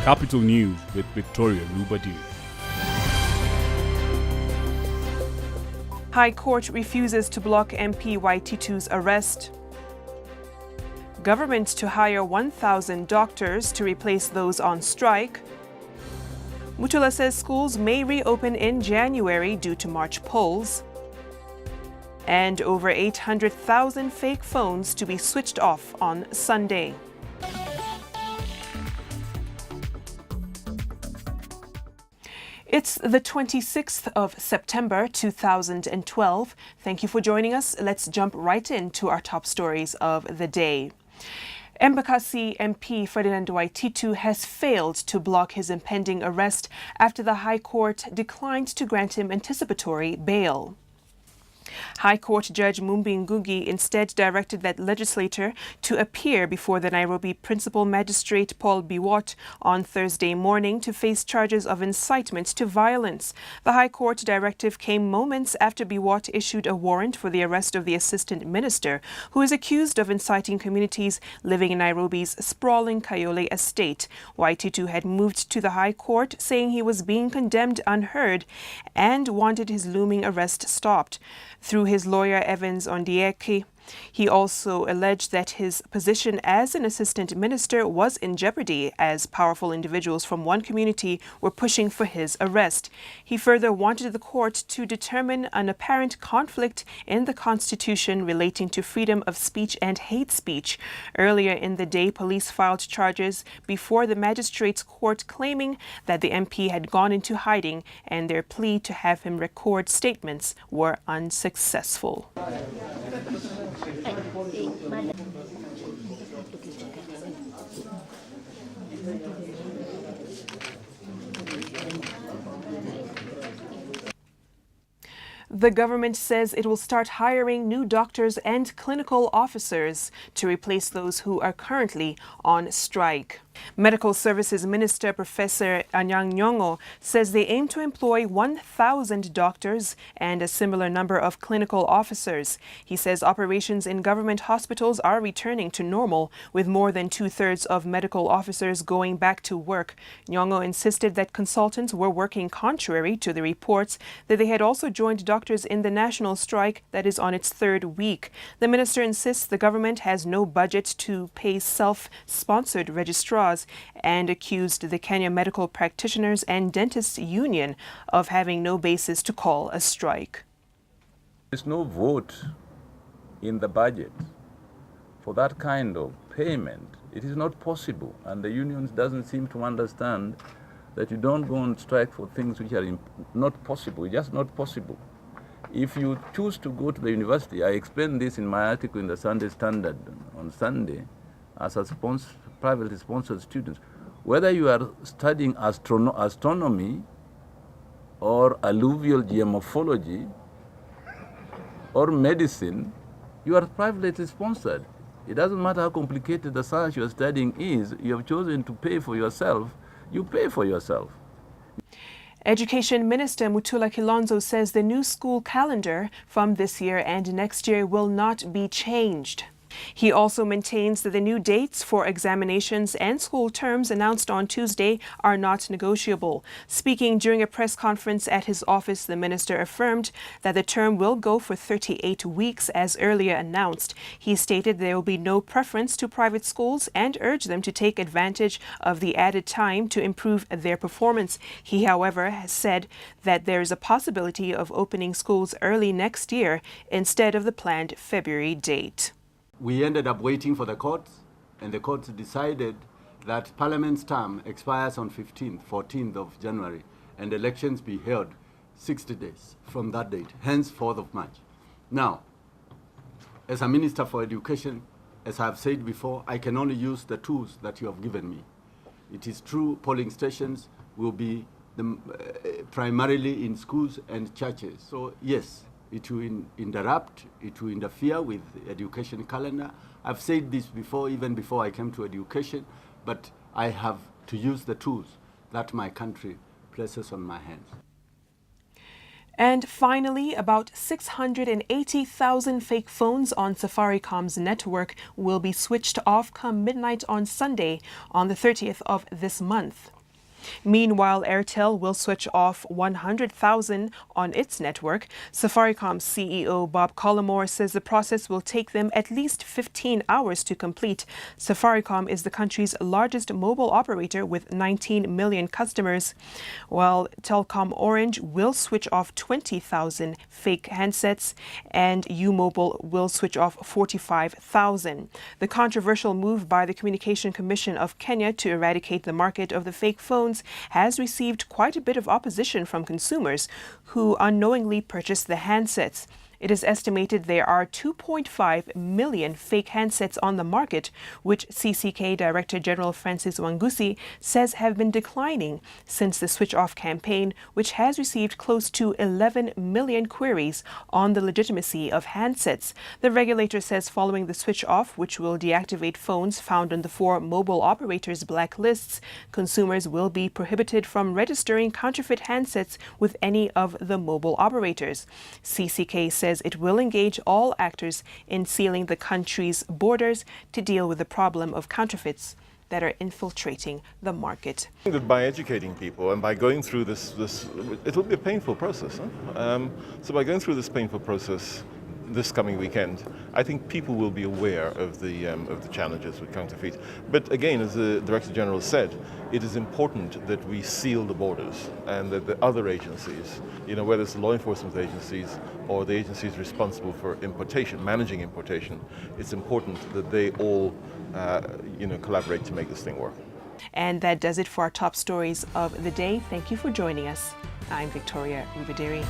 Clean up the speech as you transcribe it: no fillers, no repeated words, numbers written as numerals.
Capital News with Victoria Lubadi. High Court refuses to block MP Waititu's arrest. Government to hire 1,000 doctors to replace those on strike. Mutula says schools may reopen in January due to March polls. And over 800,000 fake phones to be switched off on Sunday. It's the 26th of September 2012. Thank you for joining us. Let's jump right into our top stories of the day. Embakasi MP Ferdinand Waititu has failed to block his impending arrest after the High Court declined to grant him anticipatory bail. High Court Judge Mumbi Ngugi instead directed that legislator to appear before the Nairobi Principal Magistrate Paul Biwott on Thursday morning to face charges of incitement to violence. The High Court directive came moments after Biwott issued a warrant for the arrest of the Assistant Minister, who is accused of inciting communities living in Nairobi's sprawling Kayole estate. Waititu had moved to the High Court saying he was being condemned unheard and wanted his looming arrest stopped. Through his lawyer Evans Ondieki, he also alleged that his position as an assistant minister was in jeopardy as powerful individuals from one community were pushing for his arrest. He further wanted the court to determine an apparent conflict in the Constitution relating to freedom of speech and hate speech. Earlier in the day, police filed charges before the magistrate's court claiming that the MP had gone into hiding and their plea to have him record statements were unsuccessful. The government says it will start hiring new doctors and clinical officers to replace those who are currently on strike. Medical Services Minister Professor Anyang' Nyong'o says they aim to employ 1,000 doctors and a similar number of clinical officers. He says operations in government hospitals are returning to normal, with more than two-thirds of medical officers going back to work. Nyong'o insisted that consultants were working contrary to the reports that they had also joined doctors in the national strike that is on its third week. The minister insists the government has no budget to pay self-sponsored registrars and accused the Kenya Medical Practitioners and Dentists Union of having no basis to call a strike. There's no vote in the budget for that kind of payment. It is not possible, and the unions doesn't seem to understand that you don't go on strike for things which are not possible, just not possible. If you choose to go to the university, I explained this in my article in the Sunday Standard on Sunday, as a privately sponsored students, whether you are studying astronomy or alluvial geomorphology or medicine, you are privately sponsored. It doesn't matter how complicated the science you are studying is, you have chosen to pay for yourself, you pay for yourself. Education Minister Mutula Kilonzo says the new school calendar from this year and next year will not be changed. He also maintains that the new dates for examinations and school terms announced on Tuesday are not negotiable. Speaking during a press conference at his office, the minister affirmed that the term will go for 38 weeks as earlier announced. He stated there will be no preference to private schools and urged them to take advantage of the added time to improve their performance. He, however, has said that there is a possibility of opening schools early next year instead of the planned February date. We ended up waiting for the courts, and the courts decided that Parliament's term expires on 14th of January, and elections be held 60 days from that date, hence 4th of March. Now, as a Minister for Education, as I've said before, I can only use the tools that you have given me. It is true polling stations will be primarily in schools and churches. So yes, it will interrupt, it will interfere with the education calendar. I've said this before, even before I came to education, but I have to use the tools that my country places on my hands. And finally, about 680,000 fake phones on Safaricom's network will be switched off come midnight on Sunday, on the 30th of this month. Meanwhile, Airtel will switch off 100,000 on its network. Safaricom CEO Bob Collymore says the process will take them at least 15 hours to complete. Safaricom is the country's largest mobile operator with 19 million customers, while Telkom Orange will switch off 20,000 fake handsets and U-Mobile will switch off 45,000. The controversial move by the Communication Commission of Kenya to eradicate the market of the fake phones has received quite a bit of opposition from consumers who unknowingly purchased the handsets. It is estimated there are 2.5 million fake handsets on the market, which CCK Director General Francis Wangusi says have been declining since the switch-off campaign, which has received close to 11 million queries on the legitimacy of handsets. The regulator says following the switch-off, which will deactivate phones found on the 4 mobile operators' blacklists, consumers will be prohibited from registering counterfeit handsets with any of the mobile operators. CCK says it will engage all actors in sealing the country's borders to deal with the problem of counterfeits that are infiltrating the market. I think that by educating people and by going through this it will be a painful process. So by going through this painful process this coming weekend, I think people will be aware of the challenges with counterfeit. But again, as the Director General said, it is important that we seal the borders and that the other agencies, whether it's the law enforcement agencies or the agencies responsible for importation, managing importation, it's important that they all collaborate to make this thing work. And that does it for our top stories of the day. Thank you for joining us. I'm Victoria Rubadiri.